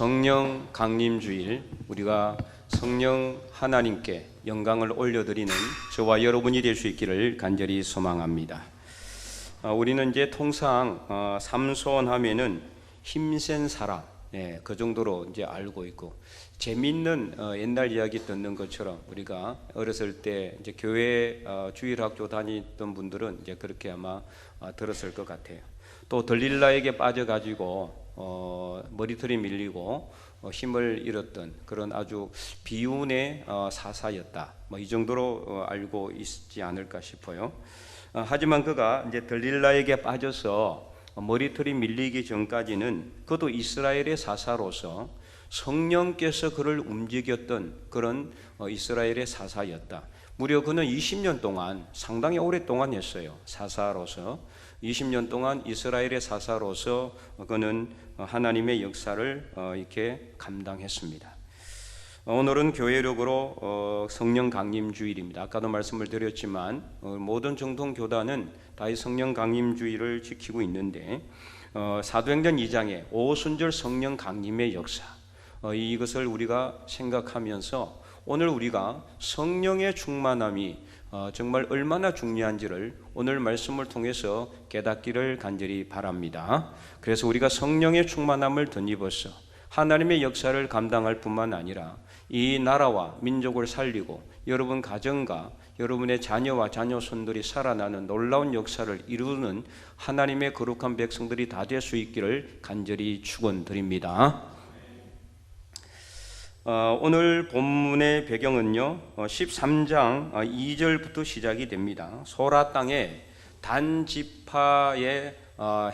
성령 강림주일, 우리가 성령 하나님께 영광을 올려드리는 저와 여러분이 될 수 있기를 간절히 소망합니다. 우리는 이제 통상 삼손 하면은 힘센 사람, 그 정도로 이제 알고 있고, 재밌는 옛날 이야기 듣는 것처럼 우리가 어렸을 때 이제 교회 주일학교 다니던 분들은 이제 그렇게 아마 들었을 것 같아요. 또 들릴라에게 빠져가지고 머리털이 밀리고 힘을 잃었던 그런 아주 비운의 사사였다. 이 정도로 알고 있지 않을까 싶어요. 하지만 그가 이제 들릴라에게 빠져서 머리털이 밀리기 전까지는 그도 이스라엘의 사사로서 성령께서 그를 움직였던 그런 이스라엘의 사사였다. 무려 그는 20년 동안 상당히 오랫동안 했어요. 사사로서 20년 동안 이스라엘의 사사로서 그는 하나님의 역사를 이렇게 감당했습니다. 오늘은 교회력으로 성령 강림 주일입니다. 아까도 말씀을 드렸지만 모든 정통 교단은 다 이 성령 강림 주일을 지키고 있는데, 사도행전 2장에 오순절 성령 강림의 역사, 이것을 우리가 생각하면서 오늘 우리가 성령의 충만함이 정말 얼마나 중요한지를 오늘 말씀을 통해서 깨닫기를 간절히 바랍니다. 그래서 우리가 성령의 충만함을 덧입어서 하나님의 역사를 감당할 뿐만 아니라 이 나라와 민족을 살리고 여러분 가정과 여러분의 자녀와 자녀손들이 살아나는 놀라운 역사를 이루는 하나님의 거룩한 백성들이 다 될 수 있기를 간절히 축원드립니다. 오늘 본문의 배경은요, 13장 2절부터 시작이 됩니다. 소라 땅에 단 지파에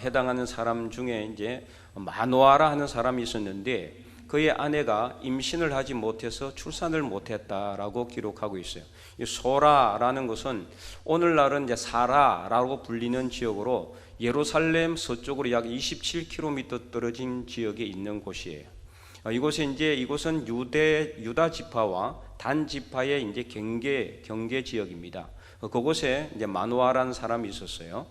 해당하는 사람 중에 이제 마노아라 하는 사람이 있었는데, 그의 아내가 임신을 하지 못해서 출산을 못했다라고 기록하고 있어요. 이 소라라는 것은 오늘날은 이제 사라라고 불리는 지역으로 예루살렘 서쪽으로 약 27km 떨어진 지역에 있는 곳이에요. 이곳은 유다 지파와 단 지파의 이제 경계 지역입니다. 그곳에 이제 마노아라는 사람이 있었어요.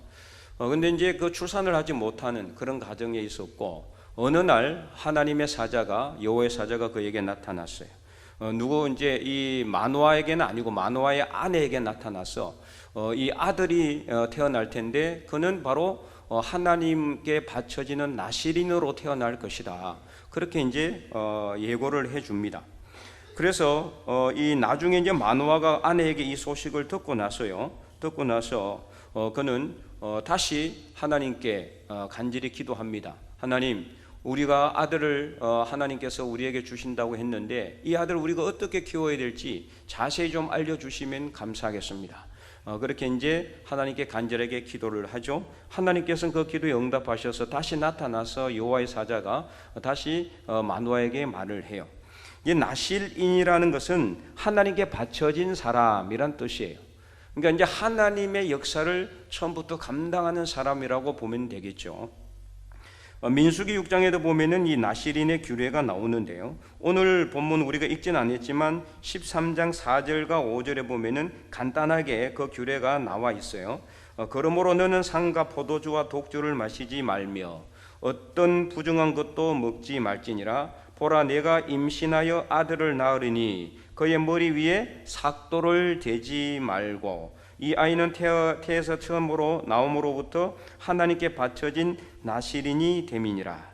근데 이제 그 출산을 하지 못하는 그런 가정에 있었고, 어느 날 하나님의 사자가, 여호와의 사자가 그에게 나타났어요. 누구 이제 이 마노아에게는 아니고 마노아의 아내에게 나타나서 이 아들이 태어날 텐데 그는 바로 하나님께 바쳐지는 나실인으로 태어날 것이다. 그렇게 이제 예고를 해줍니다. 그래서 이 나중에 이제 마노아가 아내에게 이 소식을 듣고 나서 그는 다시 하나님께 간절히 기도합니다. 하나님, 우리가 아들을 하나님께서 우리에게 주신다고 했는데 이 아들을 우리가 어떻게 키워야 될지 자세히 좀 알려주시면 감사하겠습니다. 그렇게 이제 하나님께 간절하게 기도를 하죠. 하나님께서는 그 기도에 응답하셔서 다시 나타나서 여호와의 사자가 다시 마노아에게 말을 해요. 이 나실인이라는 것은 하나님께 바쳐진 사람이란 뜻이에요. 그러니까 이제 하나님의 역사를 처음부터 감당하는 사람이라고 보면 되겠죠. 민수기 6장에도 보면은 이 나실인의 규례가 나오는데요. 오늘 본문 우리가 읽지는 않았지만 13장 4절과 5절에 보면은 간단하게 그 규례가 나와 있어요. 그러므로 너는 상과 포도주와 독주를 마시지 말며 어떤 부정한 것도 먹지 말지니라. 보라, 내가 임신하여 아들을 낳으리니 그의 머리 위에 삭도를 대지 말고 이 아이는 태에서 처음으로 나옴으로부터 하나님께 바쳐진 나실인이 됨이니라.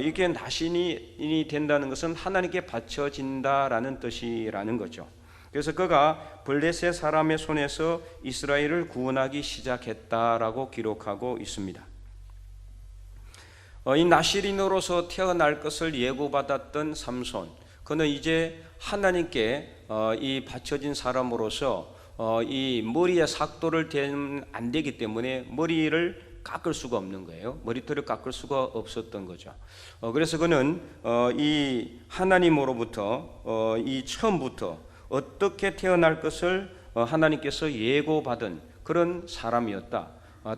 이게 나실인이 된다는 것은 하나님께 바쳐진다라는 뜻이라는 거죠. 그래서 그가 블레셋 사람의 손에서 이스라엘을 구원하기 시작했다라고 기록하고 있습니다. 이 나실인으로서 태어날 것을 예고받았던 삼손, 그는 이제 하나님께 이 바쳐진 사람으로서 이 머리에 삭도를 대면 안 되기 때문에 머리를 깎을 수가 없는 거예요. 머리털을 깎을 수가 없었던 거죠. 그래서 그는 이 하나님으로부터 이 처음부터 어떻게 태어날 것을 하나님께서 예고받은 그런 사람이었다.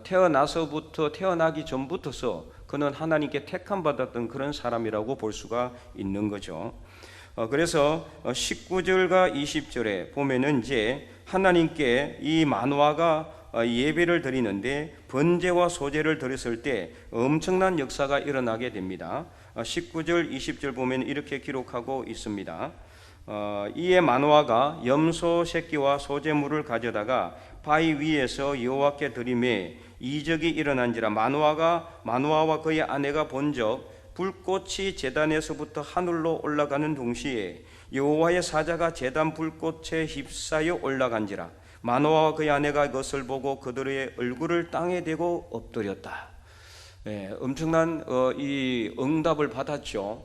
태어나서부터, 태어나기 전부터서 그는 하나님께 택함 받았던 그런 사람이라고 볼 수가 있는 거죠. 그래서 19절과 20절에 보면은 이제 하나님께 이 마노아가 예배를 드리는데 번제와 소제를 드렸을 때 엄청난 역사가 일어나게 됩니다. 19절 20절 보면 이렇게 기록하고 있습니다. 이에 마노아가 염소 새끼와 소재물을 가져다가 바위 위에서 여호와께 드리매 이적이 일어난지라. 마노아와 그의 아내가 본적 불꽃이 제단에서부터 하늘로 올라가는 동시에 여호와의 사자가 제단 불꽃에 휩싸여 올라간지라. 마노아와 그의 아내가 그것을 보고 그들의 얼굴을 땅에 대고 엎드렸다. 엄청난 이 응답을 받았죠.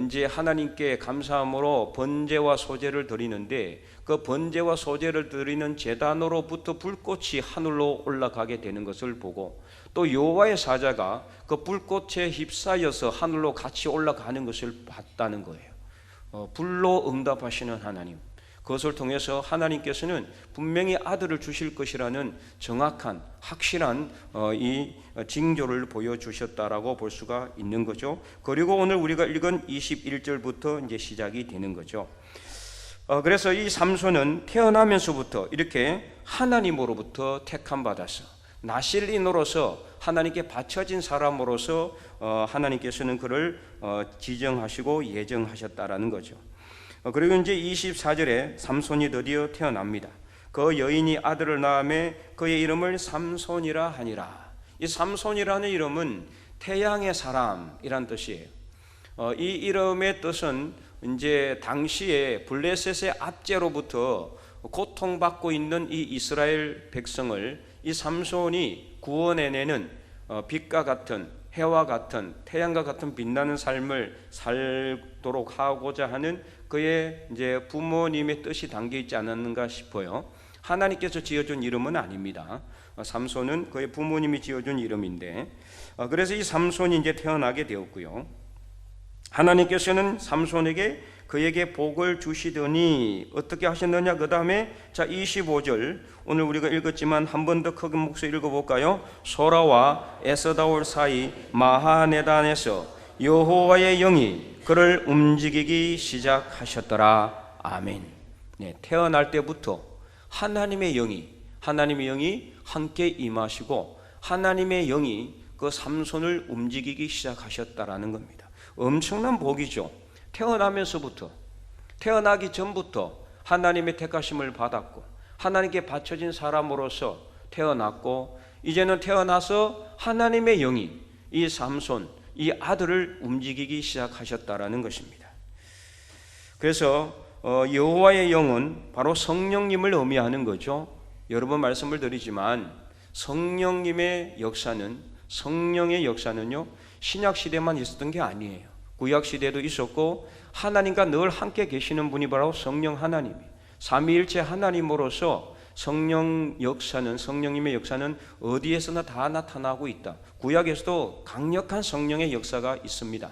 이제 하나님께 감사함으로 번제와 소제를 드리는데 그 번제와 소제를 드리는 제단으로부터 불꽃이 하늘로 올라가게 되는 것을 보고 또 여호와의 사자가 그 불꽃에 휩싸여서 하늘로 같이 올라가는 것을 봤다는 거예요. 불로 응답하시는 하나님, 그것을 통해서 하나님께서는 분명히 아들을 주실 것이라는 정확한 확실한 이 징조를 보여주셨다라고 볼 수가 있는 거죠. 그리고 오늘 우리가 읽은 21절부터 이제 시작이 되는 거죠. 그래서 이 삼손은 태어나면서부터 이렇게 하나님으로부터 택함 받아서 나실인으로서 하나님께 바쳐진 사람으로서 하나님께서는 그를 지정하시고 예정하셨다라는 거죠. 그리고 이제 24절에 삼손이 드디어 태어납니다. 그 여인이 아들을 낳음에 그의 이름을 삼손이라 하니라. 이 삼손이라는 이름은 태양의 사람이란 뜻이에요. 이 이름의 뜻은 이제 당시에 블레셋의 압제로부터 고통받고 있는 이 이스라엘 백성을 이 삼손이 구원해내는 빛과 같은 해와 같은 태양과 같은 빛나는 삶을 살도록 하고자 하는 그의 이제 부모님의 뜻이 담겨 있지 않았는가 싶어요. 하나님께서 지어준 이름은 아닙니다. 삼손은 그의 부모님이 지어준 이름인데, 그래서 이 삼손이 이제 태어나게 되었고요. 하나님께서는 삼손에게 그에게 복을 주시더니 어떻게 하셨느냐. 그 다음에 자 25절 오늘 우리가 읽었지만 한 번 더 큰 목소리 읽어볼까요? 소라와 에스다올 사이 마하네단에서 여호와의 영이 그를 움직이기 시작하셨더라. 아멘. 태어날 때부터 하나님의 영이 함께 임하시고 하나님의 영이 그 삼손을 움직이기 시작하셨다라는 겁니다. 엄청난 복이죠. 태어나면서부터, 태어나기 전부터 하나님의 택하심을 받았고 하나님께 바쳐진 사람으로서 태어났고 이제는 태어나서 하나님의 영이 이 삼손, 이 아들을 움직이기 시작하셨다라는 것입니다. 그래서 여호와의 영은 바로 성령님을 의미하는 거죠. 여러 번 말씀을 드리지만 성령의 역사는요 신약 시대만 있었던 게 아니에요. 구약 시대도 있었고 하나님과 늘 함께 계시는 분이 바로 성령 하나님이 삼위일체 하나님으로서 성령님의 역사는 어디에서나 다 나타나고 있다. 구약에서도 강력한 성령의 역사가 있습니다.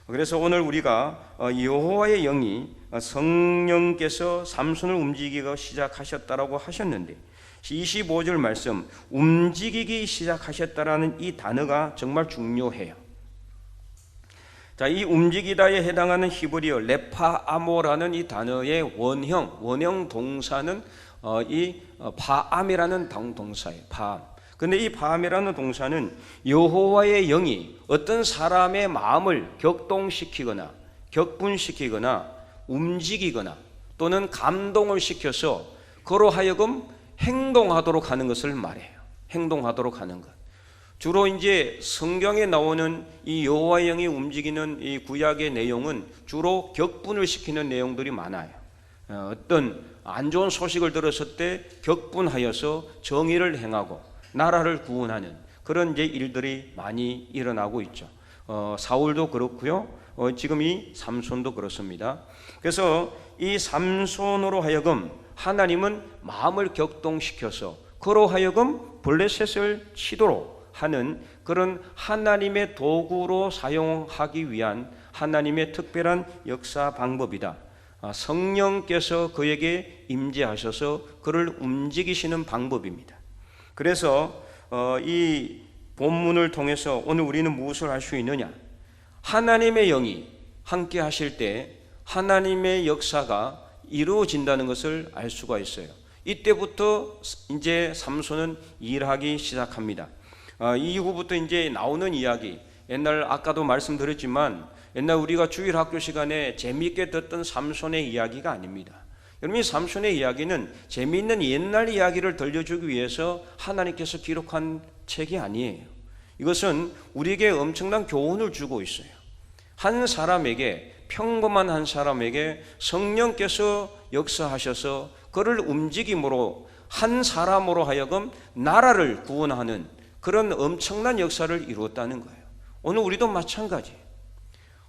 그래서 오늘 우리가 여호와의 영이 성령께서 삼손을 움직이기 시작하셨다라고 하셨는데 25절 말씀 움직이기 시작하셨다라는 이 단어가 정말 중요해요. 자, 이 움직이다에 해당하는 히브리어 레파아모라는 이 단어의 원형 동사는 이 파암이라는 동사예요. 파암. 근데 이 파암이라는 동사는 여호와의 영이 어떤 사람의 마음을 격동시키거나 격분시키거나 움직이거나 또는 감동을 시켜서 그로 하여금 행동하도록 하는 것을 말해요. 행동하도록 하는 것. 주로 이제 성경에 나오는 이 여호와의 영이 움직이는 이 구약의 내용은 주로 격분을 시키는 내용들이 많아요. 어떤 안 좋은 소식을 들었을 때 격분하여서 정의를 행하고 나라를 구원하는 그런 이제 일들이 많이 일어나고 있죠. 사울도 그렇고요. 지금 이 삼손도 그렇습니다. 그래서 이 삼손으로 하여금 하나님은 마음을 격동시켜서 그로 하여금 블레셋을 치도록 하는 그런 하나님의 도구로 사용하기 위한 하나님의 특별한 역사 방법이다. 성령께서 그에게 임재하셔서 그를 움직이시는 방법입니다. 그래서 이 본문을 통해서 오늘 우리는 무엇을 할 수 있느냐? 하나님의 영이 함께 하실 때 하나님의 역사가 이루어진다는 것을 알 수가 있어요. 이때부터 이제 삼손은 일하기 시작합니다. 이후부터 이제 나오는 이야기, 옛날 아까도 말씀드렸지만 옛날 우리가 주일 학교 시간에 재미있게 듣던 삼손의 이야기가 아닙니다. 여러분, 이 삼손의 이야기는 재미있는 옛날 이야기를 들려주기 위해서 하나님께서 기록한 책이 아니에요. 이것은 우리에게 엄청난 교훈을 주고 있어요. 한 사람에게, 평범한 한 사람에게 성령께서 역사하셔서 그를 움직임으로 한 사람으로 하여금 나라를 구원하는 그런 엄청난 역사를 이루었다는 거예요. 오늘 우리도 마찬가지.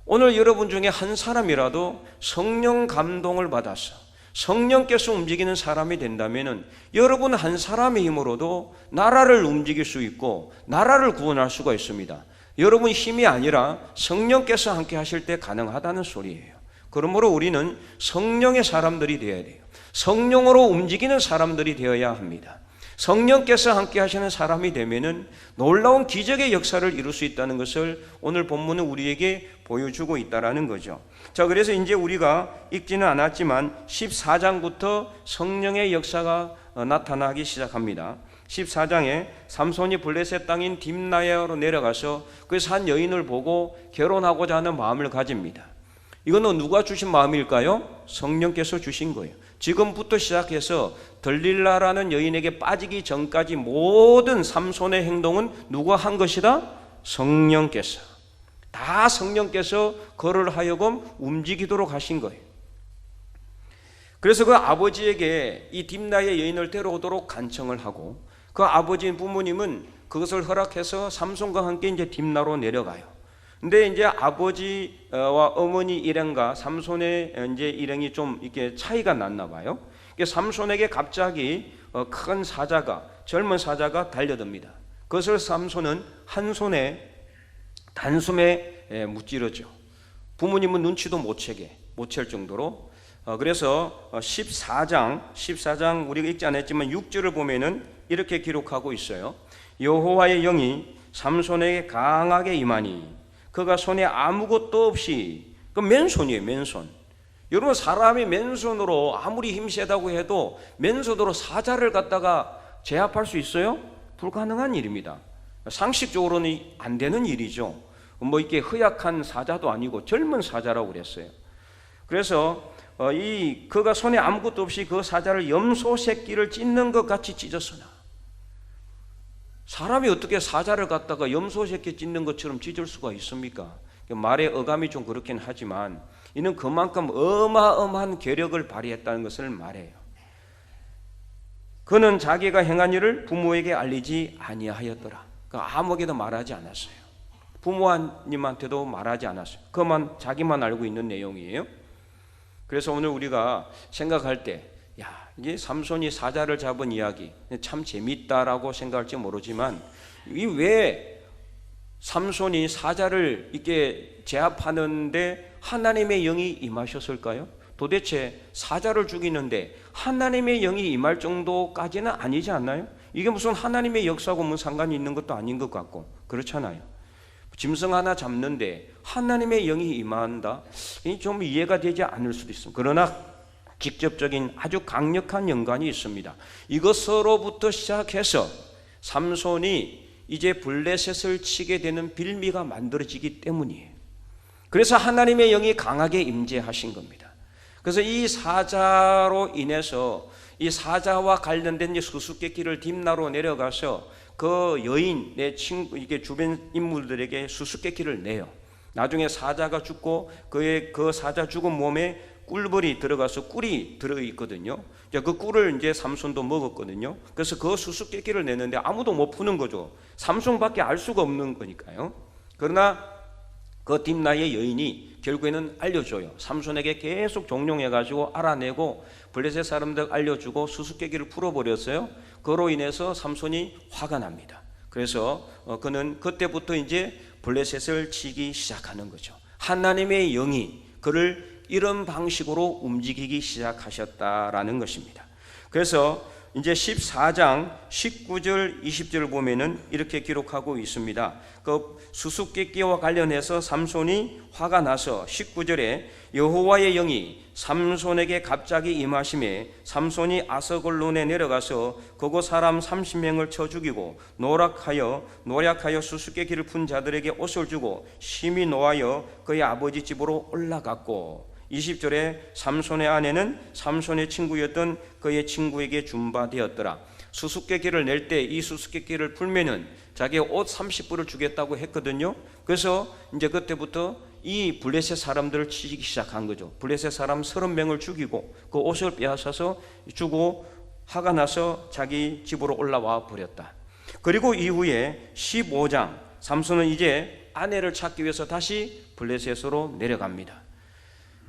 오늘 여러분 중에 한 사람이라도 성령 감동을 받아서 성령께서 움직이는 사람이 된다면 여러분 한 사람의 힘으로도 나라를 움직일 수 있고 나라를 구원할 수가 있습니다. 여러분 힘이 아니라 성령께서 함께 하실 때 가능하다는 소리예요. 그러므로 우리는 성령의 사람들이 되어야 돼요. 성령으로 움직이는 사람들이 되어야 합니다. 성령께서 함께 하시는 사람이 되면은 놀라운 기적의 역사를 이룰 수 있다는 것을 오늘 본문은 우리에게 보여주고 있다라는 거죠. 자, 그래서 이제 우리가 읽지는 않았지만 14장부터 성령의 역사가 나타나기 시작합니다. 14장에 삼손이 블레셋 땅인 딥나야로 내려가서 그래서 한 여인을 보고 결혼하고자 하는 마음을 가집니다. 이거는 누가 주신 마음일까요? 성령께서 주신 거예요. 지금부터 시작해서 들릴라라는 여인에게 빠지기 전까지 모든 삼손의 행동은 누가 한 것이다? 성령께서. 다 성령께서 그를 하여금 움직이도록 하신 거예요. 그래서 그 아버지에게 이 딥나의 여인을 데려오도록 간청을 하고 그 아버지 부모님은 그것을 허락해서 삼손과 함께 이제 딥나로 내려가요. 근데 이제 아버지와 어머니 일행과 삼손의 이제 일행이 좀 이렇게 차이가 났나 봐요. 삼손에게 갑자기 큰 사자가, 젊은 사자가 달려듭니다. 그것을 삼손은 한 손에 단숨에 무찌르죠. 부모님은 눈치도 못 챌 정도로. 그래서 14장 우리가 읽지 않았지만 6절을 보면은 이렇게 기록하고 있어요. 여호와의 영이 삼손에게 강하게 임하니 그가 손에 아무것도 없이, 그 맨손이에요, 맨손. 여러분, 사람이 맨손으로 아무리 힘세다고 해도 맨손으로 사자를 갖다가 제압할 수 있어요? 불가능한 일입니다. 상식적으로는 안 되는 일이죠. 뭐 이렇게 허약한 사자도 아니고 젊은 사자라고 그랬어요. 그래서 그가 손에 아무것도 없이 그 사자를 염소 새끼를 찢는 것 같이 찢었으나, 사람이 어떻게 사자를 갖다가 염소 새끼 찢는 것처럼 찢을 수가 있습니까? 말의 어감이 좀 그렇긴 하지만 이는 그만큼 어마어마한 괴력을 발휘했다는 것을 말해요. 그는 자기가 행한 일을 부모에게 알리지 아니하였더라. 그러니까 아무에게도 말하지 않았어요. 부모님한테도 말하지 않았어요. 그만 자기만 알고 있는 내용이에요. 그래서 오늘 우리가 생각할 때, 이게 삼손이 사자를 잡은 이야기 참 재밌다라고 생각할지 모르지만, 이 왜 삼손이 사자를 이렇게 제압하는데 하나님의 영이 임하셨을까요? 도대체 사자를 죽이는데 하나님의 영이 임할 정도까지는 아니지 않나요? 이게 무슨 하나님의 역사하고 무슨 상관이 있는 것도 아닌 것 같고 그렇잖아요. 짐승 하나 잡는데 하나님의 영이 임한다? 좀 이해가 되지 않을 수도 있습니다. 그러나 직접적인 아주 강력한 연관이 있습니다. 이것으로부터 시작해서 삼손이 이제 블레셋을 치게 되는 빌미가 만들어지기 때문이에요. 그래서 하나님의 영이 강하게 임재하신 겁니다. 그래서 이 사자로 인해서 이 사자와 관련된 수수께끼를 딥나로 내려가서 그 여인의 친구, 이게 주변 인물들에게 수수께끼를 내요. 나중에 사자가 죽고 그 사자 죽은 몸에 꿀벌이 들어가서 꿀이 들어있거든요. 그 꿀을 이제 삼손도 먹었거든요. 그래서 그 수수께끼를 내는데 아무도 못 푸는 거죠. 삼손밖에 알 수가 없는 거니까요. 그러나 그 딥나의 여인이 결국에는 알려줘요. 삼손에게 계속 종용해가지고 알아내고 블레셋 사람들 알려주고 수수께끼를 풀어버렸어요. 그로 인해서 삼손이 화가 납니다. 그래서 그는 그때부터 이제 블레셋을 치기 시작하는 거죠. 하나님의 영이 그를 이런 방식으로 움직이기 시작하셨다라는 것입니다. 그래서 이제 14장 19절 20절을 보면은 이렇게 기록하고 있습니다. 그 수수께끼와 관련해서 삼손이 화가 나서 19절에 여호와의 영이 삼손에게 갑자기 임하심에 삼손이 아서골론에 내려가서 그곳 사람 30명을 쳐 죽이고 노략하여 수수께끼를 푼 자들에게 옷을 주고 심히 노하여 그의 아버지 집으로 올라갔고, 20절에 삼손의 아내는 삼손의 친구였던 그의 친구에게 준 바 되었더라. 수수께끼를 낼 때 이 수수께끼를 풀면은 자기 옷 30불을 주겠다고 했거든요. 그래서 이제 그때부터 이 블레셋 사람들을 치기 시작한 거죠. 블레셋 사람 30명을 죽이고 그 옷을 빼앗아서 주고 화가 나서 자기 집으로 올라와 버렸다. 그리고 이후에 15장 삼손은 이제 아내를 찾기 위해서 다시 블레셋으로 내려갑니다.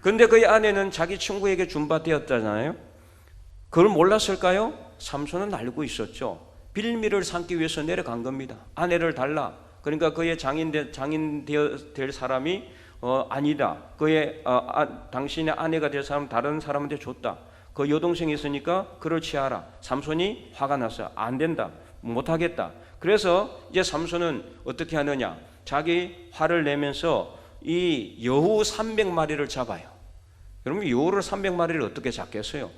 그런데 그의 아내는 자기 친구에게 준 바 되었잖아요. 그걸 몰랐을까요? 삼손은 알고 있었죠. 빌미를 삼기 위해서 내려간 겁니다. 아내를 달라. 그러니까 그의 장인 될 사람이 아니다. 그의 당신의 아내가 될 사람 다른 사람한테 줬다. 그 여동생이 있으니까 그를 취하라. 삼손이 화가 났어요. 안 된다. 못하겠다. 그래서 이제 삼손은 어떻게 하느냐? 자기 화를 내면서 이 여우 300마리를 잡아요. 여러분, 여우를 300마리를 어떻게 잡겠어요?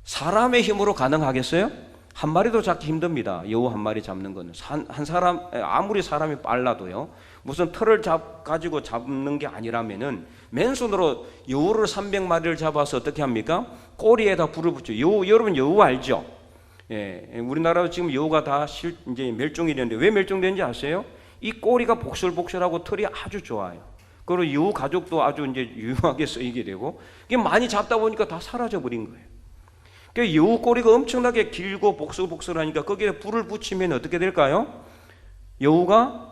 사람의 힘으로 가능하겠어요? 한 마리도 잡기 힘듭니다. 여우 한 마리 잡는 거는 한 사람, 아무리 사람이 빨라도요, 무슨 털을 가지고 잡는 게 아니라면은 맨손으로 여우를 300마리를 잡아서 어떻게 합니까? 꼬리에다 불을 붙여. 여러분 여우 알죠? 예, 우리나라도 지금 여우가 다 이제 멸종이 되는데 왜 멸종되는지 아세요? 이 꼬리가 복슬복슬하고 털이 아주 좋아요. 그리고 여우 가죽도 아주 이제 유용하게 쓰이게 되고, 이게 많이 잡다 보니까 다 사라져 버린 거예요. 그러니까 여우 꼬리가 엄청나게 길고 복슬복슬하니까 거기에 불을 붙이면 어떻게 될까요? 여우가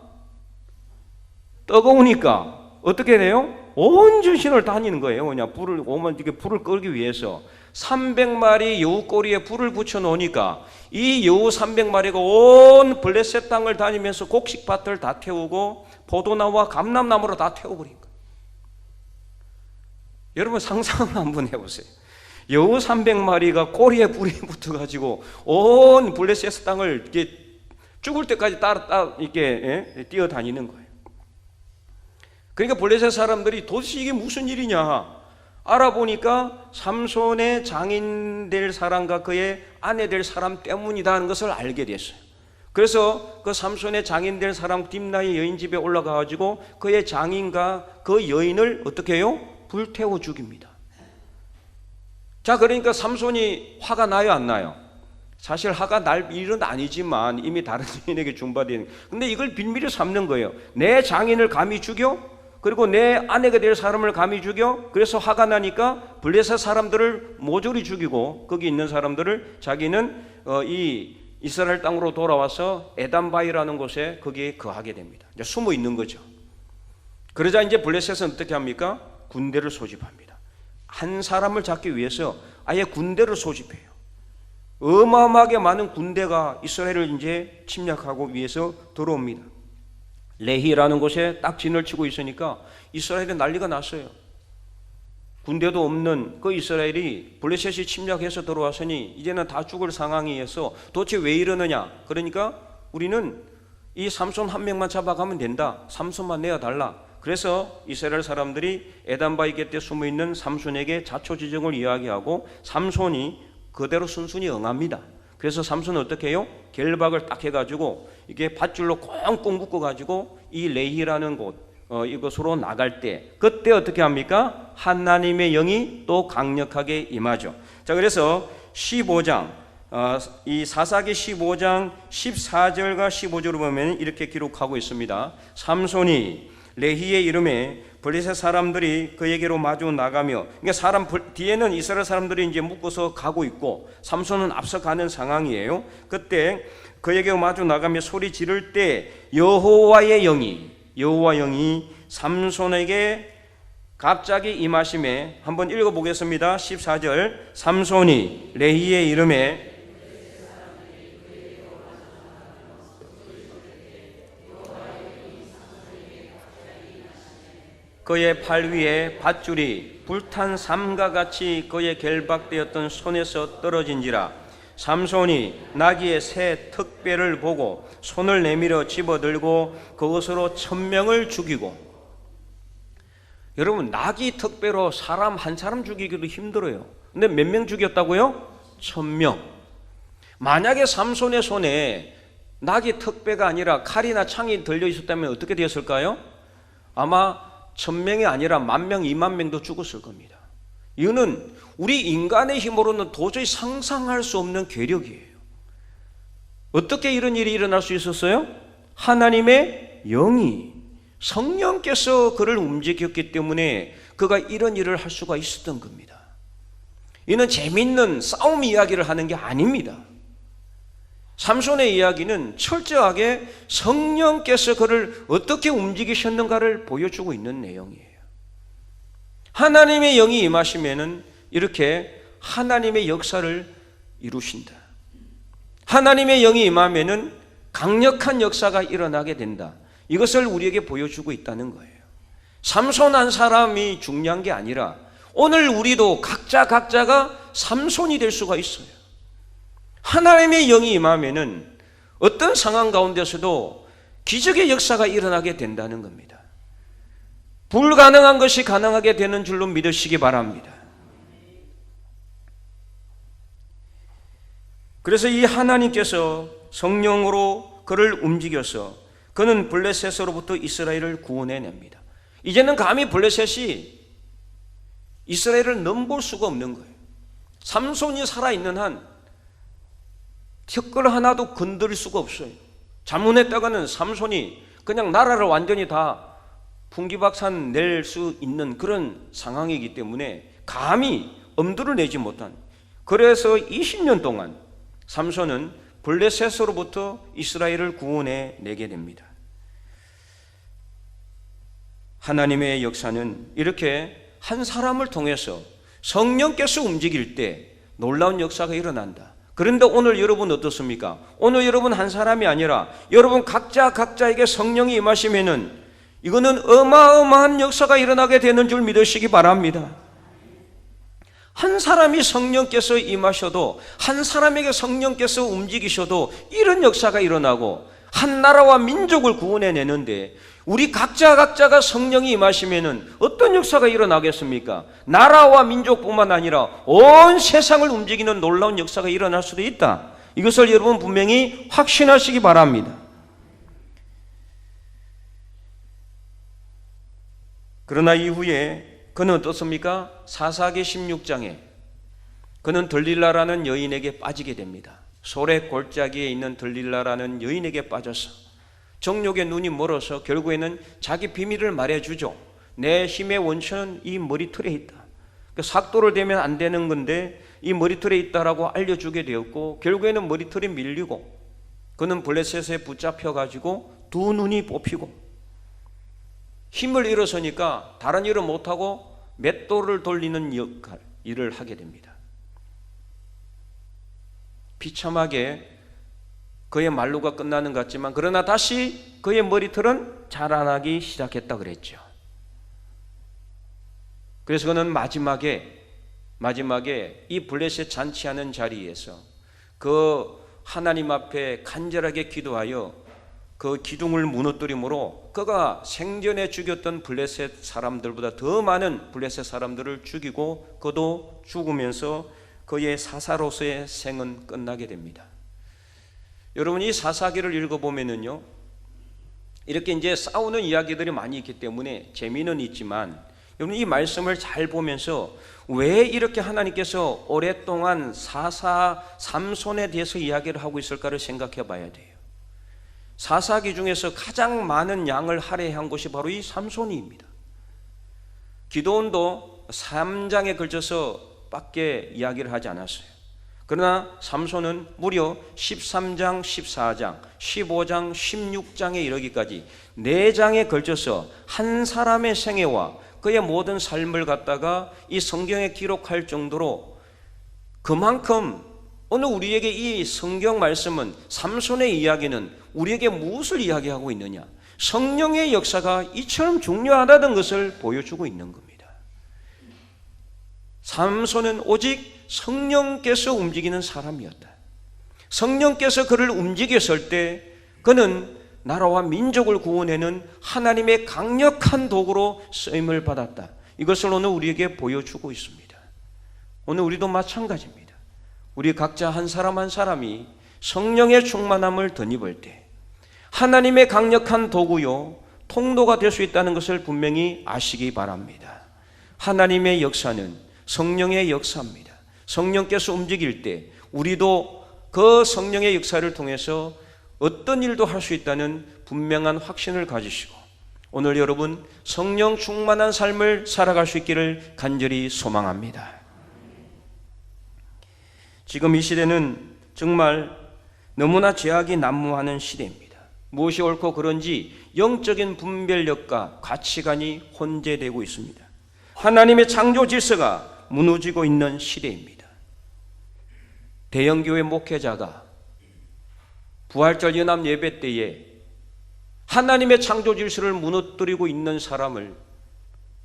뜨거우니까 어떻게 돼요? 온 전신을 다니는 거예요. 그냥 불을 끌기 위해서 300마리 여우 꼬리에 불을 붙여 놓으니까 이 여우 300마리가 온 블레셋 땅을 다니면서 곡식밭을 다 태우고 포도나무와 감람나무로 다 태워버린 거예요. 여러분 상상을 한번 해보세요. 여우 300마리가 꼬리에 불이 붙어가지고 온 블레셋 땅을 이렇게 죽을 때까지 이렇게 뛰어다니는 거예요. 그러니까 블레셋 사람들이 도대체 이게 무슨 일이냐 알아보니까 삼손의 장인 될 사람과 그의 아내 될 사람 때문이다 하는 것을 알게 됐어요. 그래서 그 삼손의 장인 될 사람 딥나의 여인 집에 올라가가지고 그의 장인과 그 여인을 어떻게 해요? 불태워 죽입니다. 자, 그러니까 삼손이 화가 나요, 안 나요? 사실 화가 날 일은 아니지만 이미 다른 여인에게 준바된. 근데 이걸 빌미를 삼는 거예요. 내 장인을 감히 죽여? 그리고 내 아내가 될 사람을 감히 죽여? 그래서 화가 나니까 블레셋 사람들을 모조리 죽이고 거기 있는 사람들을 자기는 이 이스라엘 땅으로 돌아와서 에담바이라는 곳에 거기에 거하게 됩니다. 이제 숨어 있는 거죠. 그러자 이제 블레셋은 어떻게 합니까? 군대를 소집합니다. 한 사람을 잡기 위해서 아예 군대를 소집해요. 어마어마하게 많은 군대가 이스라엘을 이제 침략하고 위해서 들어옵니다. 레히라는 곳에 딱 진을 치고 있으니까 이스라엘에 난리가 났어요. 군대도 없는 그 이스라엘이 블레셋이 침략해서 들어왔으니 이제는 다 죽을 상황이어서 도대체 왜 이러느냐? 그러니까 우리는 이 삼손 한 명만 잡아가면 된다. 삼손만 내어달라. 그래서 이스라엘 사람들이 에담바이 곁에 숨어있는 삼손에게 자초지종을 이야기하고 삼손이 그대로 순순히 응합니다. 그래서 삼손은 어떻게 해요? 결박을 딱 해가지고 이게 밧줄로 꽁꽁 묶어가지고 이 레히라는 곳 이곳으로 나갈 때 그때 어떻게 합니까? 하나님의 영이 또 강력하게 임하죠. 자, 그래서 15장 이 사사기 15장 14절과 15절을 보면 이렇게 기록하고 있습니다. 삼손이 레히의 이름에 블레셋 사람들이 그에게로 마주 나가며, 그러니까 뒤에는 이스라엘 사람들이 이제 묶어서 가고 있고 삼손은 앞서 가는 상황이에요. 그때 그에게로 마주 나가며 소리 지를 때 여호와 영이 삼손에게 갑자기 임하심에, 한번 읽어보겠습니다. 14절 삼손이 레히의 이름에 그의 팔 위에 밧줄이 불탄 삼과 같이 그의 결박되었던 손에서 떨어진지라. 삼손이 나귀의 새 턱뼈를 보고 손을 내밀어 집어들고 그것으로 1000명을 죽이고. 여러분, 나귀 턱뼈로 사람 한 사람 죽이기도 힘들어요. 근데 몇 명 죽였다고요? 1000명. 만약에 삼손의 손에 나귀 턱뼈가 아니라 칼이나 창이 들려 있었다면 어떻게 되었을까요? 아마 1000명이 아니라 10,000명, 20,000명도 죽었을 겁니다. 이거는 우리 인간의 힘으로는 도저히 상상할 수 없는 괴력이에요. 어떻게 이런 일이 일어날 수 있었어요? 하나님의 영이, 성령께서 그를 움직였기 때문에 그가 이런 일을 할 수가 있었던 겁니다. 이는 재밌는 싸움 이야기를 하는 게 아닙니다. 삼손의 이야기는 철저하게 성령께서 그를 어떻게 움직이셨는가를 보여주고 있는 내용이에요. 하나님의 영이 임하시면은 이렇게 하나님의 역사를 이루신다. 하나님의 영이 임하면은 강력한 역사가 일어나게 된다. 이것을 우리에게 보여주고 있다는 거예요. 삼손 한 사람이 중요한 게 아니라 오늘 우리도 각자가 삼손이 될 수가 있어요. 하나님의 영이 임하면은 어떤 상황 가운데서도 기적의 역사가 일어나게 된다는 겁니다. 불가능한 것이 가능하게 되는 줄로 믿으시기 바랍니다. 그래서 이 하나님께서 성령으로 그를 움직여서 그는 블레셋으로부터 이스라엘을 구원해냅니다. 이제는 감히 블레셋이 이스라엘을 넘볼 수가 없는 거예요. 삼손이 살아있는 한 턱걸 하나도 건드릴 수가 없어요. 잘못했다가는 삼손이 그냥 나라를 완전히 다 풍기박산 낼 수 있는 그런 상황이기 때문에 감히 엄두를 내지 못한. 그래서 20년 동안 삼손은 블레셋으로부터 이스라엘을 구원해 내게 됩니다. 하나님의 역사는 이렇게 한 사람을 통해서 성령께서 움직일 때 놀라운 역사가 일어난다. 그런데 오늘 여러분 어떻습니까? 오늘 여러분 한 사람이 아니라 여러분 각자에게 성령이 임하시면은 이거는 어마어마한 역사가 일어나게 되는 줄 믿으시기 바랍니다. 한 사람이 성령께서 임하셔도, 한 사람에게 성령께서 움직이셔도 이런 역사가 일어나고 한 나라와 민족을 구원해내는데, 우리 각자가 성령이 임하시면은 어떤 역사가 일어나겠습니까? 나라와 민족뿐만 아니라 온 세상을 움직이는 놀라운 역사가 일어날 수도 있다. 이것을 여러분 분명히 확신하시기 바랍니다. 그러나 이후에 그는 어떻습니까? 사사기 16장에 그는 들릴라라는 여인에게 빠지게 됩니다. 소래 골짜기에 있는 들릴라라는 여인에게 빠져서 정욕의 눈이 멀어서 결국에는 자기 비밀을 말해주죠. 내 힘의 원천은 이 머리털에 있다. 삭도를 대면 안 되는 건데 이 머리털에 있다라고 알려주게 되었고, 결국에는 머리털이 밀리고 그는 블레셋에 붙잡혀가지고 두 눈이 뽑히고 힘을 잃어서니까 다른 일을 못하고 맷돌을 돌리는 일을 하게 됩니다. 비참하게 그의 말로가 끝나는 것 같지만, 그러나 다시 그의 머리털은 자라나기 시작했다 그랬죠. 그래서 그는 마지막에 이 블레셋 잔치하는 자리에서 그 하나님 앞에 간절하게 기도하여 그 기둥을 무너뜨림으로 그가 생전에 죽였던 블레셋 사람들보다 더 많은 블레셋 사람들을 죽이고 그도 죽으면서 그의 사사로서의 생은 끝나게 됩니다. 여러분, 이 사사기를 읽어보면은요, 이렇게 이제 싸우는 이야기들이 많이 있기 때문에 재미는 있지만, 여러분 이 말씀을 잘 보면서 왜 이렇게 하나님께서 오랫동안 삼손에 대해서 이야기를 하고 있을까를 생각해 봐야 돼요. 사사기 중에서 가장 많은 양을 할애한 것이 바로 이 삼손이입니다. 기드온도 3장에 걸쳐서 밖에 이야기를 하지 않았어요. 그러나 삼손은 무려 13장, 14장, 15장, 16장에 이르기까지 4장에 걸쳐서 한 사람의 생애와 그의 모든 삶을 갖다가 이 성경에 기록할 정도로, 그만큼 오늘 우리에게 이 성경 말씀은, 삼손의 이야기는 우리에게 무엇을 이야기하고 있느냐? 성령의 역사가 이처럼 중요하다는 것을 보여주고 있는 겁니다. 삼손은 오직 성령께서 움직이는 사람이었다. 성령께서 그를 움직였을 때 그는 나라와 민족을 구원하는 하나님의 강력한 도구로 쓰임을 받았다. 이것을 오늘 우리에게 보여주고 있습니다. 오늘 우리도 마찬가지입니다. 우리 각자 한 사람 한 사람이 성령의 충만함을 덧입을 때 하나님의 강력한 도구요 통로가 될 수 있다는 것을 분명히 아시기 바랍니다. 하나님의 역사는 성령의 역사입니다. 성령께서 움직일 때 우리도 그 성령의 역사를 통해서 어떤 일도 할 수 있다는 분명한 확신을 가지시고 오늘 여러분 성령 충만한 삶을 살아갈 수 있기를 간절히 소망합니다. 지금 이 시대는 정말 너무나 죄악이 난무하는 시대입니다. 무엇이 옳고 그른지 영적인 분별력과 가치관이 혼재되고 있습니다. 하나님의 창조 질서가 무너지고 있는 시대입니다. 대형교회 목회자가 부활절 연합 예배 때에 하나님의 창조 질서를 무너뜨리고 있는 사람을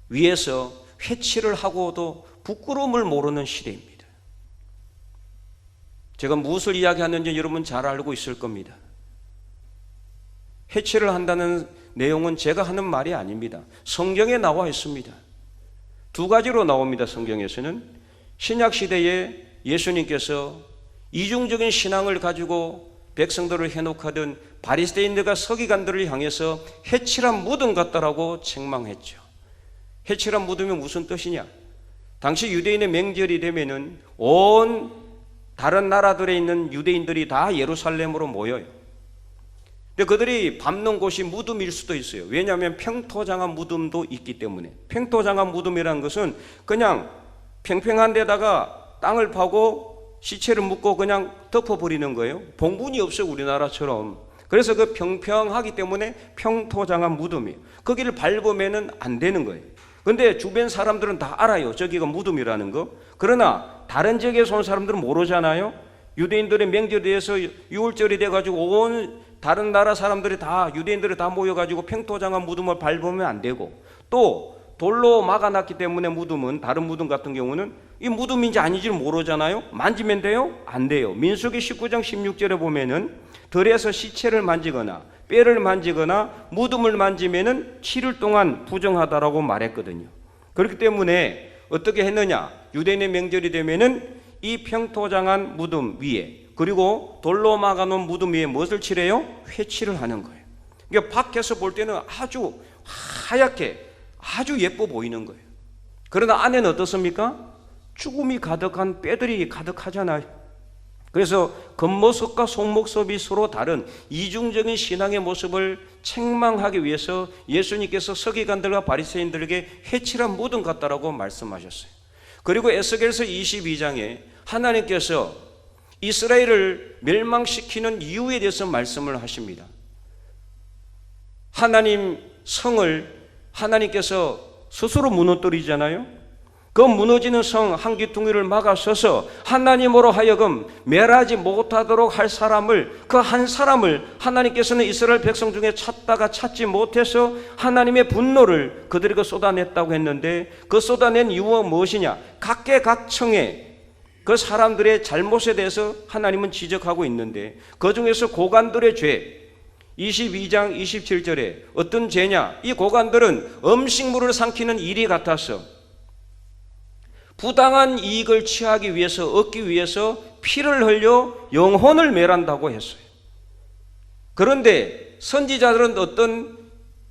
위해서 회치를 하고도 부끄러움을 모르는 시대입니다. 제가 무엇을 이야기하는지 여러분 잘 알고 있을 겁니다. 회치를 한다는 내용은 제가 하는 말이 아닙니다. 성경에 나와 있습니다. 두 가지로 나옵니다. 성경에서는 신약 시대에 예수님께서 이중적인 신앙을 가지고 백성들을 해놓고하던 바리새인들과 서기관들을 향해서 해칠한 무덤 같다라고 책망했죠. 해칠한 무덤이 무슨 뜻이냐? 당시 유대인의 명절이 되면은 온 다른 나라들에 있는 유대인들이 다 예루살렘으로 모여요. 근데 그들이 밟는 곳이 무덤일 수도 있어요. 왜냐하면 평토장한 무덤도 있기 때문에. 평토장한 무덤이라는 것은 그냥 평평한 데다가 땅을 파고 시체를 묻고 그냥 덮어버리는 거예요. 봉분이 없어요, 우리나라처럼. 그래서 그 평평하기 때문에 평토장한 무덤이에요. 거기를 밟으면 안 되는 거예요. 근데 주변 사람들은 다 알아요, 저기가 무덤이라는 거. 그러나 다른 지역에서 온 사람들은 모르잖아요. 유대인들의 명절에 대해서 6월절이 돼가지고 온 다른 나라 사람들이 다, 유대인들이 다 모여가지고 평토장한 무덤을 밟으면 안 되고, 또 돌로 막아놨기 때문에 무덤은, 다른 무덤 같은 경우는 이 무덤인지 아닌지를 모르잖아요. 만지면 돼요? 안 돼요. 민수기 19장 16절에 보면은 들에서 시체를 만지거나 뼈를 만지거나 무덤을 만지면은 7일 동안 부정하다라고 말했거든요. 그렇기 때문에 어떻게 했느냐? 유대인의 명절이 되면은 이 평토장한 무덤 위에, 그리고 돌로 막아놓은 무덤 위에 무엇을 칠해요? 회칠을 하는 거예요. 그러니까 밖에서 볼 때는 아주 하얗게 아주 예뻐 보이는 거예요. 그러나 안에는 어떻습니까? 죽음이 가득한 뼈들이 가득하잖아요. 그래서 겉모습과 속모습이 서로 다른 이중적인 신앙의 모습을 책망하기 위해서 예수님께서 서기관들과 바리새인들에게 회칠한 무덤 같다라고 말씀하셨어요. 그리고 에스겔서 22장에 하나님께서 이스라엘을 멸망시키는 이유에 대해서 말씀을 하십니다. 하나님 성을 하나님께서 스스로 무너뜨리잖아요. 그 무너지는 성 한 귀퉁이를 막아서서 하나님으로 하여금 멸하지 못하도록 할 사람을, 그 한 사람을 하나님께서는 이스라엘 백성 중에 찾다가 찾지 못해서 하나님의 분노를 그들에게 쏟아냈다고 했는데, 그 쏟아낸 이유가 무엇이냐? 각계각층의 그 사람들의 잘못에 대해서 하나님은 지적하고 있는데, 그 중에서 고관들의 죄, 22장 27절에 어떤 죄냐? 이 고관들은 음식물을 삼키는 일이 같아서 부당한 이익을 취하기 위해서, 얻기 위해서 피를 흘려 영혼을 멸한다고 했어요. 그런데 선지자들은 어떤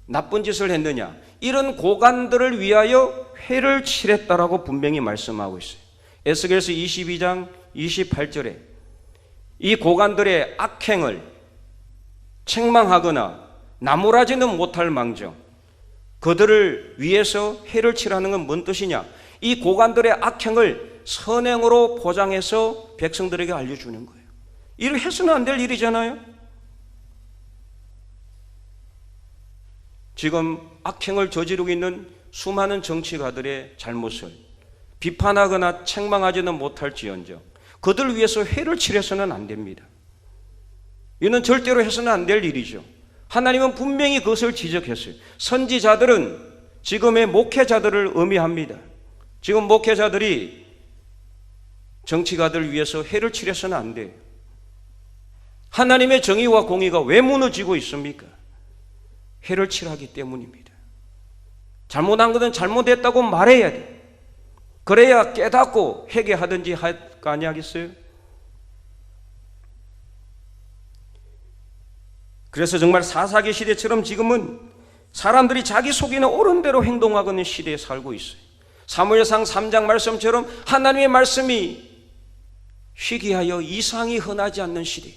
나쁜 짓을 했느냐? 이런 고관들을 위하여 회를 칠했다라고 분명히 말씀하고 있어요. 에스겔서 22장 28절에 이 고관들의 악행을 책망하거나 나무라지는 못할 망정, 그들을 위해서 회를 칠하는 건 뭔 뜻이냐? 이 고관들의 악행을 선행으로 포장해서 백성들에게 알려주는 거예요. 이렇게 해서는 안 될 일이잖아요. 지금 악행을 저지르고 있는 수많은 정치가들의 잘못을 비판하거나 책망하지는 못할지언정 그들을 위해서 회를 칠해서는 안 됩니다. 이는 절대로 해서는 안 될 일이죠. 하나님은 분명히 그것을 지적했어요. 선지자들은 지금의 목회자들을 의미합니다. 지금 목회자들이 정치가들을 위해서 회를 칠해서는 안 돼요. 하나님의 정의와 공의가 왜 무너지고 있습니까? 해를 칠하기 때문입니다. 잘못한 것은 잘못했다고 말해야 돼. 그래야 깨닫고 회개하든지 할 거 아니겠어요? 그래서 정말 사사기 시대처럼 지금은 사람들이 자기 속이는 옳은 대로 행동하고 있는 시대에 살고 있어요. 사무엘상 3장 말씀처럼 하나님의 말씀이 희귀하여 이상이 흔하지 않는 시대.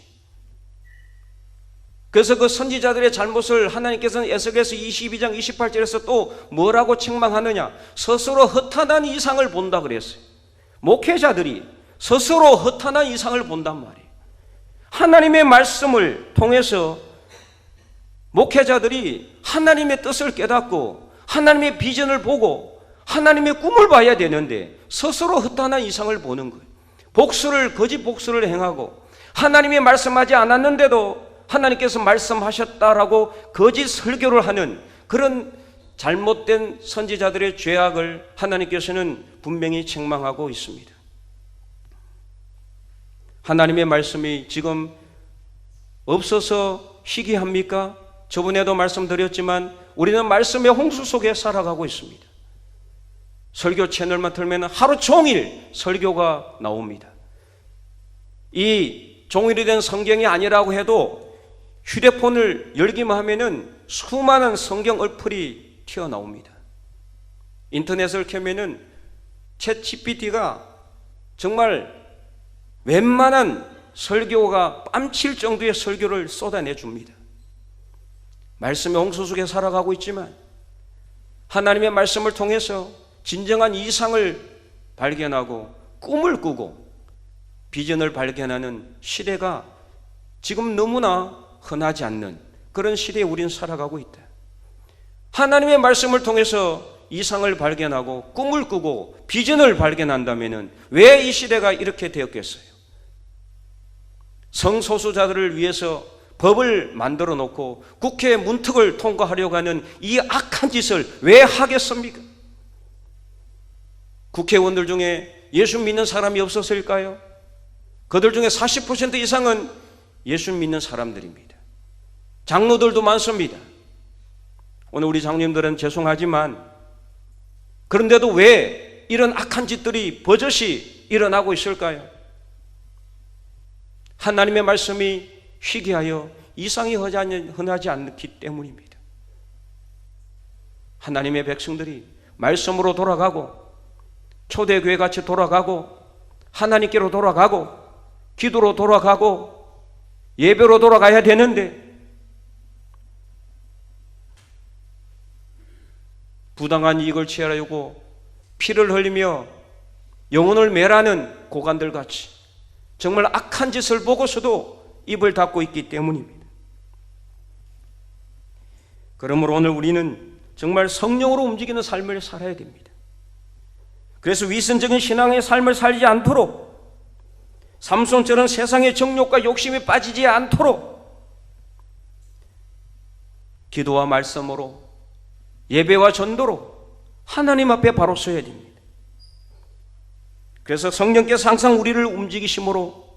그래서 그 선지자들의 잘못을 하나님께서는 에스겔서 22장 28절에서 또 뭐라고 책망하느냐? 스스로 허탄한 이상을 본다 그랬어요. 목회자들이 스스로 허탄한 이상을 본단 말이에요. 하나님의 말씀을 통해서 목회자들이 하나님의 뜻을 깨닫고 하나님의 비전을 보고 하나님의 꿈을 봐야 되는데 스스로 허탄한 이상을 보는 거예요. 거짓 복수를 행하고 하나님이 말씀하지 않았는데도 하나님께서 말씀하셨다라고 거짓 설교를 하는 그런 잘못된 선지자들의 죄악을 하나님께서는 분명히 책망하고 있습니다. 하나님의 말씀이 지금 없어서 희귀합니까? 저번에도 말씀드렸지만 우리는 말씀의 홍수 속에 살아가고 있습니다. 설교 채널만 틀면 하루 종일 설교가 나옵니다. 이 종일이 된 성경이 아니라고 해도 휴대폰을 열기만 하면은 수많은 성경 얼풀이 튀어나옵니다. 인터넷을 켜면은 챗 GPT가 정말 웬만한 설교가 뺨칠 정도의 설교를 쏟아내 줍니다. 말씀의 홍수 속에 살아가고 있지만 하나님의 말씀을 통해서 진정한 이상을 발견하고 꿈을 꾸고 비전을 발견하는 시대가 지금 너무나 흔하지 않는 그런 시대에 우리는 살아가고 있다. 하나님의 말씀을 통해서 이상을 발견하고 꿈을 꾸고 비전을 발견한다면 왜 이 시대가 이렇게 되었겠어요? 성소수자들을 위해서 법을 만들어 놓고 국회 문턱을 통과하려고 하는 이 악한 짓을 왜 하겠습니까? 국회의원들 중에 예수 믿는 사람이 없었을까요? 그들 중에 40% 이상은 예수 믿는 사람들입니다. 장로들도 많습니다. 오늘 우리 장로님들은 죄송하지만 그런데도 왜 이런 악한 짓들이 버젓이 일어나고 있을까요? 하나님의 말씀이 희귀하여 이상이 흔하지 않기 때문입니다. 하나님의 백성들이 말씀으로 돌아가고 초대교회 같이 돌아가고 하나님께로 돌아가고 기도로 돌아가고 예배로 돌아가야 되는데 부당한 이익을 취하려고 피를 흘리며 영혼을 매라는 고관들 같이 정말 악한 짓을 보고서도 입을 닫고 있기 때문입니다. 그러므로 오늘 우리는 정말 성령으로 움직이는 삶을 살아야 됩니다. 그래서 위선적인 신앙의 삶을 살지 않도록 삼손처럼 세상의 정욕과 욕심에 빠지지 않도록 기도와 말씀으로 예배와 전도로 하나님 앞에 바로 서야 됩니다. 그래서 성령께서 항상 우리를 움직이심으로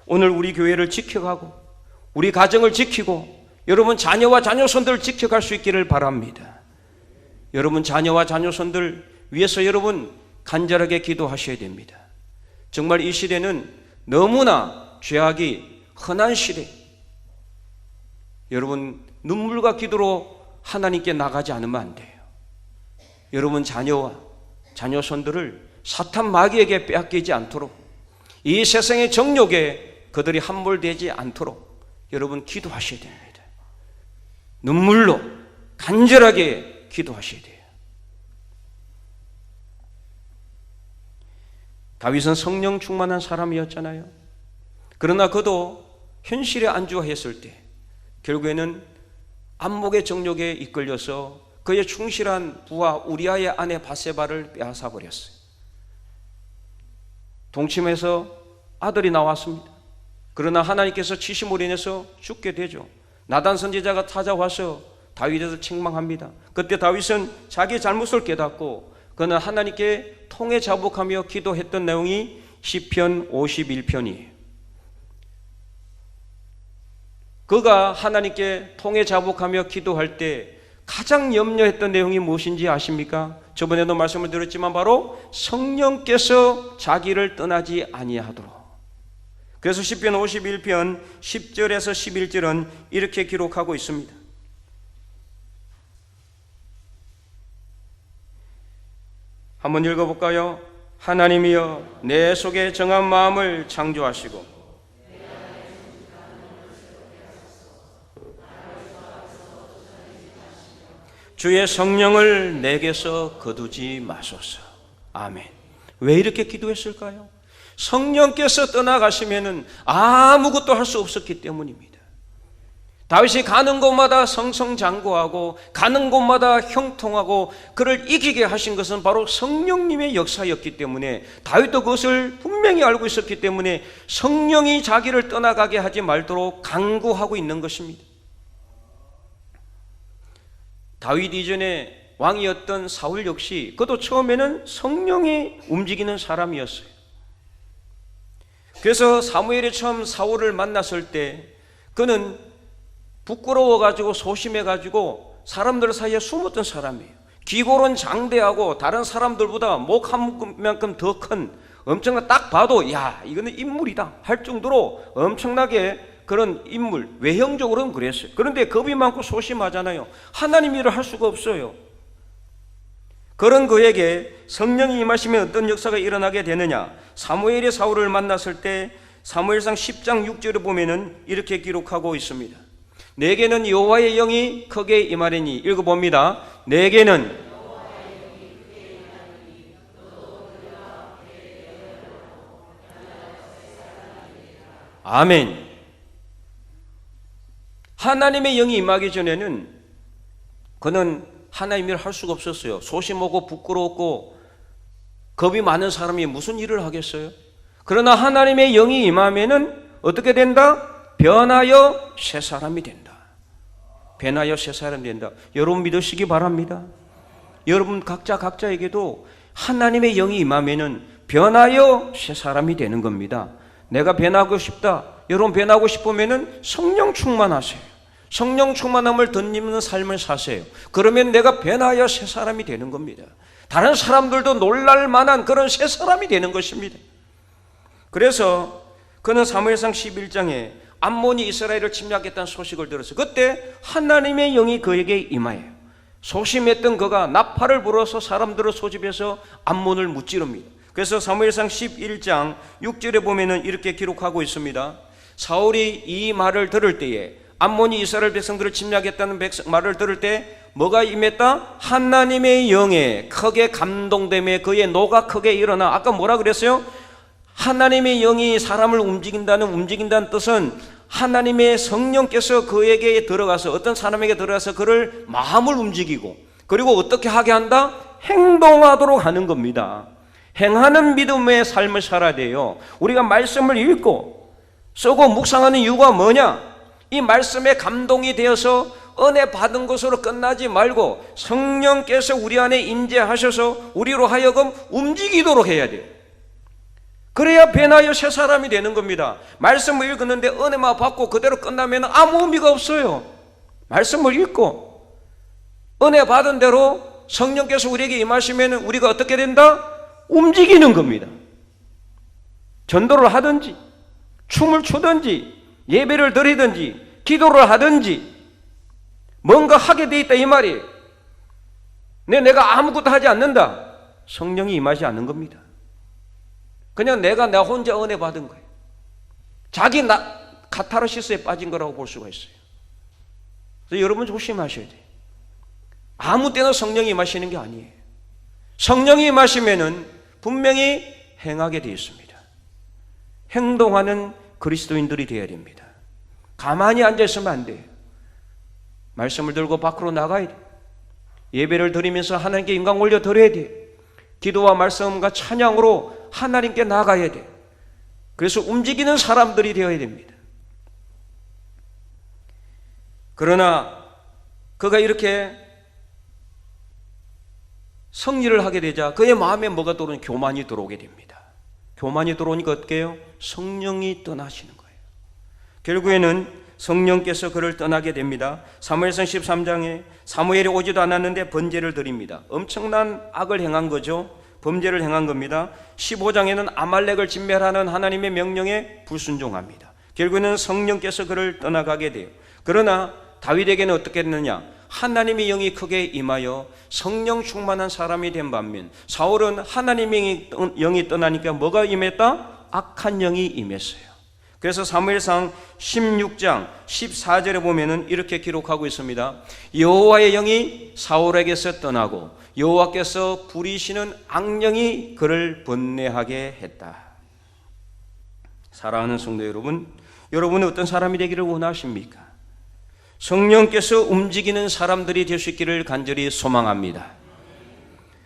오늘 우리 교회를 지켜가고 우리 가정을 지키고 여러분 자녀와 자녀손들을 지켜갈 수 있기를 바랍니다. 여러분 자녀와 자녀손들 위해서 여러분 간절하게 기도하셔야 됩니다. 정말 이 시대는 너무나 죄악이 흔한 시대. 여러분 눈물과 기도로 하나님께 나가지 않으면 안 돼요. 여러분 자녀와 자녀손들을 사탄 마귀에게 빼앗기지 않도록 이 세상의 정욕에 그들이 함몰되지 않도록 여러분 기도하셔야 됩니다. 눈물로 간절하게 기도하셔야 돼요. 다윗은 성령 충만한 사람이었잖아요. 그러나 그도 현실에 안주했을 때 결국에는 안목의 정욕에 이끌려서 그의 충실한 부하 우리아의 아내 바세바를 빼앗아 버렸어요. 동침해서 아들이 나왔습니다. 그러나 하나님께서 치심으로 인해서 죽게 되죠. 나단 선지자가 찾아와서 다윗을 책망합니다. 그때 다윗은 자기 잘못을 깨닫고 그는 하나님께 통해 자복하며 기도했던 내용이 시편 51편이에요. 그가 하나님께 통해 자복하며 기도할 때 가장 염려했던 내용이 무엇인지 아십니까? 저번에도 말씀을 드렸지만 바로 성령께서 자기를 떠나지 아니하도록. 그래서 시편 51편 10절에서 11절은 이렇게 기록하고 있습니다. 한번 읽어볼까요? 하나님이여 내 속에 정한 마음을 창조하시고 주의 성령을 내게서 거두지 마소서. 아멘. 왜 이렇게 기도했을까요? 성령께서 떠나가시면은 아무것도 할 수 없었기 때문입니다. 다윗이 가는 곳마다 성성장구하고 가는 곳마다 형통하고 그를 이기게 하신 것은 바로 성령님의 역사였기 때문에 다윗도 그것을 분명히 알고 있었기 때문에 성령이 자기를 떠나가게 하지 말도록 강구하고 있는 것입니다. 다윗 이전에 왕이었던 사울 역시 그도 처음에는 성령이 움직이는 사람이었어요. 그래서 사무엘이 처음 사울을 만났을 때 그는 부끄러워가지고 소심해가지고 사람들 사이에 숨었던 사람이에요. 기골은 장대하고 다른 사람들보다 목 한 만큼 더 큰 엄청난, 딱 봐도 야 이거는 인물이다 할 정도로 엄청나게 그런 인물, 외형적으로는 그랬어요. 그런데 겁이 많고 소심하잖아요. 하나님 일을 할 수가 없어요. 그런 그에게 성령이 임하시면 어떤 역사가 일어나게 되느냐? 사무엘이 사울을 만났을 때 사무엘상 10장 6절에 보면은 이렇게 기록하고 있습니다. 내게는 여호와의 영이 크게 임하리니. 읽어봅니다. 내게는 아멘. 하나님의 영이 임하기 전에는 그는 하나님 일을 할 수가 없었어요. 소심하고 부끄럽고 겁이 많은 사람이 무슨 일을 하겠어요? 그러나 하나님의 영이 임하면은 어떻게 된다? 변하여 새 사람이 된다. 변하여 새 사람이 된다. 여러분 믿으시기 바랍니다. 여러분 각자에게도 하나님의 영이 임하면은 변하여 새 사람이 되는 겁니다. 내가 변하고 싶다. 여러분 변하고 싶으면은 성령 충만하세요. 성령 충만함을 덧입는 삶을 사세요. 그러면 내가 변하여 새 사람이 되는 겁니다. 다른 사람들도 놀랄 만한 그런 새 사람이 되는 것입니다. 그래서 그는 사무엘상 11장에 암몬이 이스라엘을 침략했다는 소식을 들었어요. 그때 하나님의 영이 그에게 임하여요. 소심했던 그가 나팔을 불어서 사람들을 소집해서 암몬을 무찌릅니다. 그래서 사무엘상 11장 6절에 보면은 이렇게 기록하고 있습니다. 사울이 이 말을 들을 때에, 암몬이 이스라엘 백성들을 침략했다는 말을 들을 때 뭐가 임했다? 하나님의 영에 크게 감동됨에 그의 노가 크게 일어나. 아까 뭐라 그랬어요? 하나님의 영이 사람을 움직인다는 뜻은 하나님의 성령께서 그에게 들어가서, 어떤 사람에게 들어가서 그를 마음을 움직이고, 그리고 어떻게 하게 한다? 행동하도록 하는 겁니다. 행하는 믿음의 삶을 살아야 돼요. 우리가 말씀을 읽고 쓰고 묵상하는 이유가 뭐냐? 이 말씀에 감동이 되어서 은혜 받은 것으로 끝나지 말고 성령께서 우리 안에 임재하셔서 우리로 하여금 움직이도록 해야 돼요. 그래야 변하여 새 사람이 되는 겁니다. 말씀을 읽었는데 은혜만 받고 그대로 끝나면 아무 의미가 없어요. 말씀을 읽고 은혜 받은 대로 성령께서 우리에게 임하시면 우리가 어떻게 된다? 움직이는 겁니다. 전도를 하든지 춤을 추든지 예배를 드리든지 기도를 하든지 뭔가 하게 돼 있다 이 말이에요. 내가 아무것도 하지 않는다. 성령이 임하지 않는 겁니다. 그냥 내가 혼자 은혜 받은 거예요. 자기 카타르시스에 빠진 거라고 볼 수가 있어요. 그래서 여러분 조심하셔야 돼요. 아무 때나 성령이 임하시는 게 아니에요. 성령이 임하시면은 분명히 행하게 되어 있습니다. 행동하는 그리스도인들이 되어야 됩니다. 가만히 앉아있으면 안 돼요. 말씀을 들고 밖으로 나가야 돼요. 예배를 드리면서 하나님께 영광 올려 드려야 돼요. 기도와 말씀과 찬양으로 하나님께 나가야 돼요. 그래서 움직이는 사람들이 되어야 됩니다. 그러나 그가 이렇게 성리를 하게 되자 그의 마음에 뭐가 들어오는? 교만이 들어오게 됩니다. 교만이 들어오니까 어떻게 해요? 성령이 떠나시는 거예요. 결국에는 성령께서 그를 떠나게 됩니다. 사무엘상 13장에 사무엘이 오지도 않았는데 번제를 드립니다. 엄청난 악을 행한 거죠. 범죄를 행한 겁니다. 15장에는 아말렉을 진멸하는 하나님의 명령에 불순종합니다. 결국에는 성령께서 그를 떠나가게 돼요. 그러나 다윗에게는 어떻게 했느냐? 하나님의 영이 크게 임하여 성령 충만한 사람이 된 반면 사울은 하나님의 영이 떠나니까 뭐가 임했다? 악한 영이 임했어요. 그래서 사무엘상 16장 14절에 보면은 이렇게 기록하고 있습니다. 여호와의 영이 사울에게서 떠나고 여호와께서 부리시는 악령이 그를 번뇌하게 했다. 사랑하는 성도 여러분, 여러분은 어떤 사람이 되기를 원하십니까? 성령께서 움직이는 사람들이 될 수 있기를 간절히 소망합니다.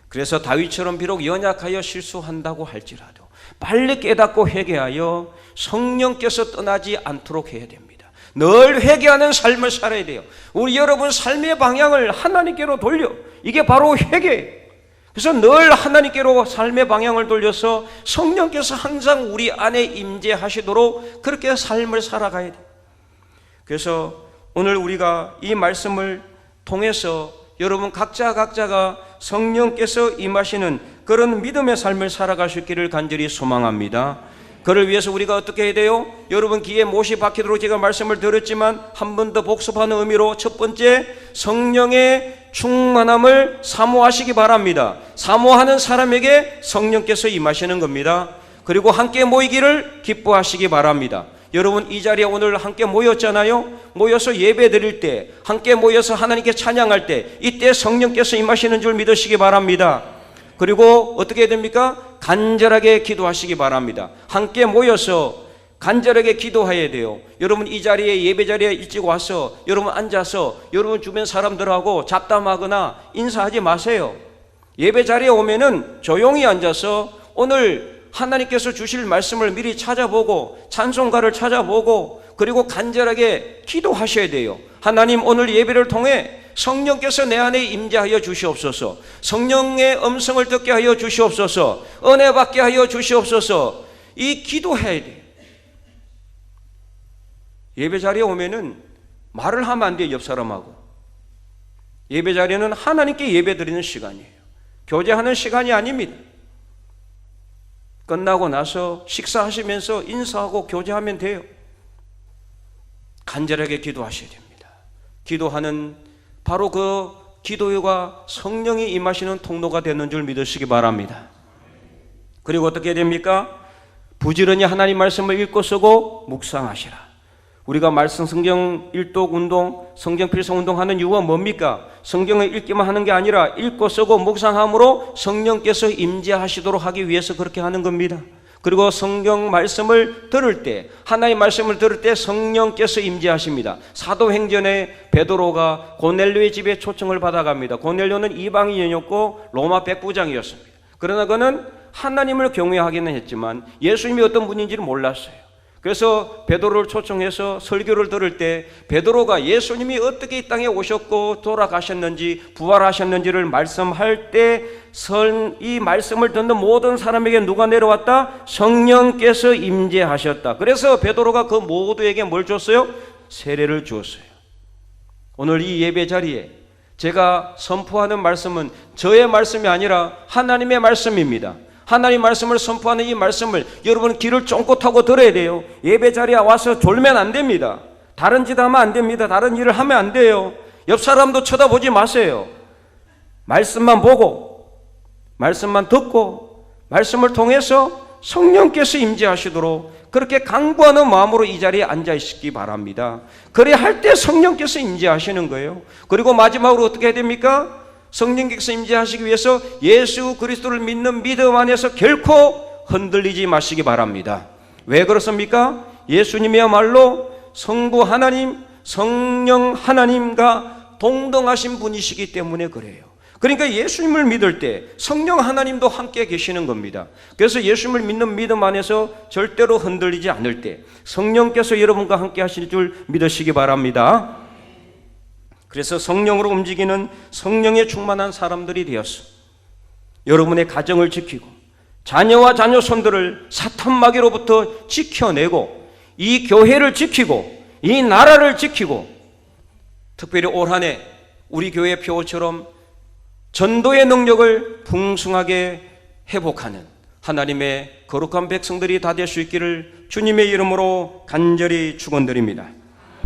그래서 다윗처럼 비록 연약하여 실수한다고 할지라도 빨리 깨닫고 회개하여 성령께서 떠나지 않도록 해야 됩니다. 늘 회개하는 삶을 살아야 돼요. 우리 여러분 삶의 방향을 하나님께로 돌려. 이게 바로 회개예요. 그래서 늘 하나님께로 삶의 방향을 돌려서 성령께서 항상 우리 안에 임재하시도록 그렇게 삶을 살아가야 돼요. 그래서 오늘 우리가 이 말씀을 통해서 여러분 각자가 성령께서 임하시는 그런 믿음의 삶을 살아갈 수 있기를 간절히 소망합니다. 그를 위해서 우리가 어떻게 해야 돼요? 여러분 귀에 못이 박히도록 제가 말씀을 드렸지만 한 번 더 복습하는 의미로 첫 번째, 성령의 충만함을 사모하시기 바랍니다. 사모하는 사람에게 성령께서 임하시는 겁니다. 그리고 함께 모이기를 기뻐하시기 바랍니다. 여러분 이 자리에 오늘 함께 모였잖아요. 모여서 예배 드릴 때, 함께 모여서 하나님께 찬양할 때, 이때 성령께서 임하시는 줄 믿으시기 바랍니다. 그리고 어떻게 해야 됩니까? 간절하게 기도하시기 바랍니다. 함께 모여서 간절하게 기도해야 돼요. 여러분 이 자리에, 예배 자리에 일찍 와서 여러분 앉아서 여러분 주변 사람들하고 잡담하거나 인사하지 마세요. 예배 자리에 오면은 조용히 앉아서 오늘 하나님께서 주실 말씀을 미리 찾아보고 찬송가를 찾아보고 그리고 간절하게 기도하셔야 돼요. 하나님, 오늘 예배를 통해 성령께서 내 안에 임재하여 주시옵소서. 성령의 음성을 듣게 하여 주시옵소서. 은혜 받게 하여 주시옵소서. 이 기도해야 돼요. 예배 자리에 오면은 말을 하면 안 돼요. 옆 사람하고. 예배 자리는 하나님께 예배 드리는 시간이에요. 교제하는 시간이 아닙니다. 끝나고 나서 식사하시면서 인사하고 교제하면 돼요. 간절하게 기도하셔야 됩니다. 기도하는 바로 그 기도가 성령이 임하시는 통로가 되는 줄 믿으시기 바랍니다. 그리고 어떻게 됩니까? 부지런히 하나님 말씀을 읽고 쓰고 묵상하시라. 우리가 말씀 성경 일독 운동, 성경 필성 운동 하는 이유가 뭡니까? 성경을 읽기만 하는 게 아니라 읽고 쓰고 묵상함으로 성령께서 임재하시도록 하기 위해서 그렇게 하는 겁니다. 그리고 성경 말씀을 들을 때, 하나님 말씀을 들을 때 성령께서 임재하십니다. 사도행전에 베드로가 고넬료의 집에 초청을 받아갑니다. 고넬료는 이방인이었고 로마 백부장이었습니다. 그러나 그는 하나님을 경외하기는 했지만 예수님이 어떤 분인지를 몰랐어요. 그래서 베드로를 초청해서 설교를 들을 때 베드로가 예수님이 어떻게 이 땅에 오셨고 돌아가셨는지 부활하셨는지를 말씀할 때 이 말씀을 듣는 모든 사람에게 누가 내려왔다? 성령께서 임재하셨다. 그래서 베드로가 그 모두에게 뭘 줬어요? 세례를 주었어요. 오늘 이 예배 자리에 제가 선포하는 말씀은 저의 말씀이 아니라 하나님의 말씀입니다. 하나님 말씀을 선포하는 이 말씀을 여러분 귀를 쫑긋 하고 들어야 돼요. 예배 자리에 와서 졸면 안 됩니다. 다른 짓 하면 안 됩니다. 다른 일을 하면 안 돼요. 옆 사람도 쳐다보지 마세요. 말씀만 보고 말씀만 듣고 말씀을 통해서 성령께서 임재하시도록 그렇게 간구하는 마음으로 이 자리에 앉아 있기 바랍니다. 그래야 할 때 성령께서 임재하시는 거예요. 그리고 마지막으로 어떻게 해야 됩니까? 성령께서 임재하시기 위해서 예수 그리스도를 믿는 믿음 안에서 결코 흔들리지 마시기 바랍니다. 왜 그렇습니까? 예수님이야말로 성부 하나님, 성령 하나님과 동등하신 분이시기 때문에 그래요. 그러니까 예수님을 믿을 때 성령 하나님도 함께 계시는 겁니다. 그래서 예수님을 믿는 믿음 안에서 절대로 흔들리지 않을 때 성령께서 여러분과 함께 하실 줄 믿으시기 바랍니다. 그래서 성령으로 움직이는 성령에 충만한 사람들이 되었어. 여러분의 가정을 지키고 자녀와 자녀 손들을 사탄 마귀로부터 지켜내고 이 교회를 지키고 이 나라를 지키고 특별히 올 한 해 우리 교회 표어처럼 전도의 능력을 풍성하게 회복하는 하나님의 거룩한 백성들이 다 될 수 있기를 주님의 이름으로 간절히 축원드립니다.